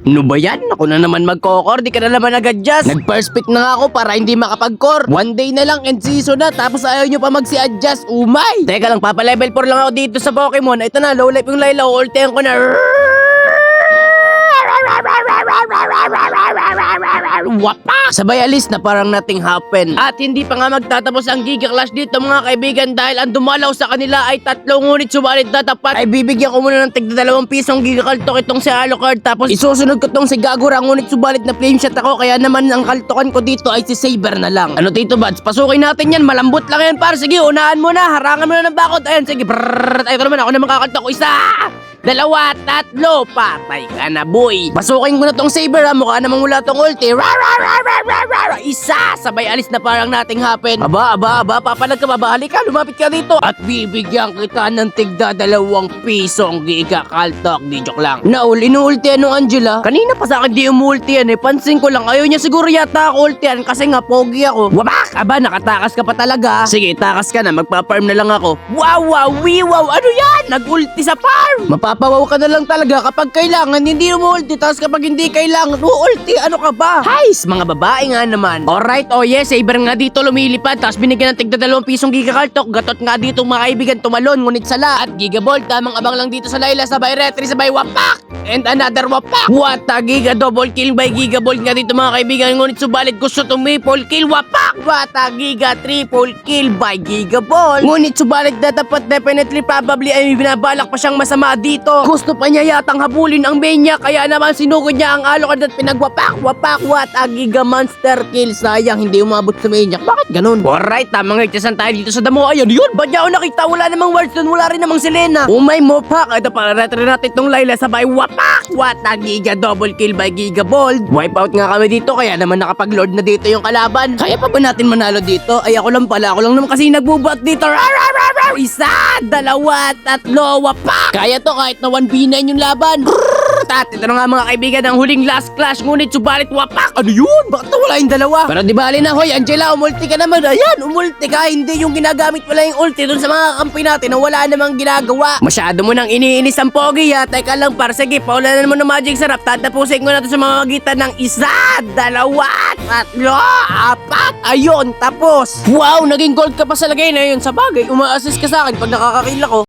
Ano ba yan? Ako na naman magkokor, di ka na naman nag-adjust. Nag-first pick na nga ako para hindi makapag-core. One day na lang and season na, tapos ayaw nyo pa mag-si-adjust. Umay! Teka lang, papa-level 4 lang ako dito sa Pokemon. Ito na, low life yung Layla, ultihan ko na. Wapa! Sabay alis na parang nothing happened. At hindi pa nga magtatapos ang Giga Clash dito mga kaibigan dahil ang dumalaw sa kanila ay 3 ngunit subalit na tapat ay bibigyan ko muna ng tigda 2 pisong Giga Kaltok itong si Alucard tapos isusunod ko tong si Gagura ngunit subalit na flame shot ako kaya naman ang kaltokan ko dito ay si Saber na lang. Ano Tito Bads? Pasukin natin yan, malambot lang yan par. Sige, unahan mo na, harangan mo na ng bakod. Ayan, sige, brrrr. Ito naman, ako naman kakaltok ko. 1, 2, 3, patay ka na boy. Pasukin ko na tong Saber ha, mukha namang wala tong ulti. Isa, sabay alis na parang nating happen. Aba, papalag ka ba? Halika, lumapit ka dito. At bibigyan kita ng tigda 2 pisong Giga Kaltok. Di joke lang. Inuulti ano Angela? Kanina pa sa akin di umulti yan eh. Pansin ko lang, ayaw niya siguro yata ako ultian kasi nga pogi ako. Wabak! Aba, nakatakas ka pa talaga. Sige, takas ka na, magpa-farm na lang ako. Wow, ano yan? Nag-ulti sa farm! Mapapawaw ka na lang talaga kapag kailangan, hindi umulti. Tapos kapag hindi kailangan, ulti, ano ka ba? Hays, mga babae nga naman. Alright, oh yes, Saber nga dito lumilipad. Tapos binigyan ng tigda 2 pisong Giga Kaltok. Gatot nga dito mga kaibigan tumalon. Ngunit sala at Giga Ball. Tamang abang lang dito sa Layla. Sabay retry, sabay wapak! And another wapak! What a Giga double kill by Giga Ball nga dito mga kaibigan. Ngunit subalit gusto tumiple kill, wapak! What a Giga triple kill by Giga Ball. Ngunit subalit na tapat definitely probably ay binabalak pa siyang masama dito. Gusto pa niya yatang habulin ang main niya. Kaya naman sinugod niya ang Alucard at pinagwapak. What a Giga monster kill. Sayang hindi umabot sa main niya. Bakit ganun? Alright, tamang nagtisan tayo dito sa damo. Ayun yun, ba't niya ako nakita? Wala namang words dun, wala rin namang Selena. Umay mo pak. Ito para retry natin itong Layla. Sabay wapak. What a Giga double kill by Giga Ball. Wipeout nga kami dito kaya naman nakapag-lord na dito yung kalaban. Kaya pa ba natin manalo dito? Ay ako lang naman kasi nagbubat dito. 1, 2, 3, wapak. Kaya to kahit na 1v9 yung laban. Ito na nga mga kaibigan ang huling last clash ngunit subalit wapak. Ano yun? Bakit wala yung dalawa? Pero di bali na, hoy Angela, umulti ka naman. Ayan, umulti ka. Hindi yung ginagamit wala yung ulti dun sa mga kampi natin na wala namang ginagawa. Masyado mo nang iniinis ang pogi ha. Teka lang par, sige, paulanan mo ng magic sarap. Tatapusin ko na to sa mga magitan ng 1, 2, 3, 4. Ayun, tapos. Wow, naging gold ka pa sa lagay na yun. Sa bagay, uma-assist ka sa akin pag nakakakila ko.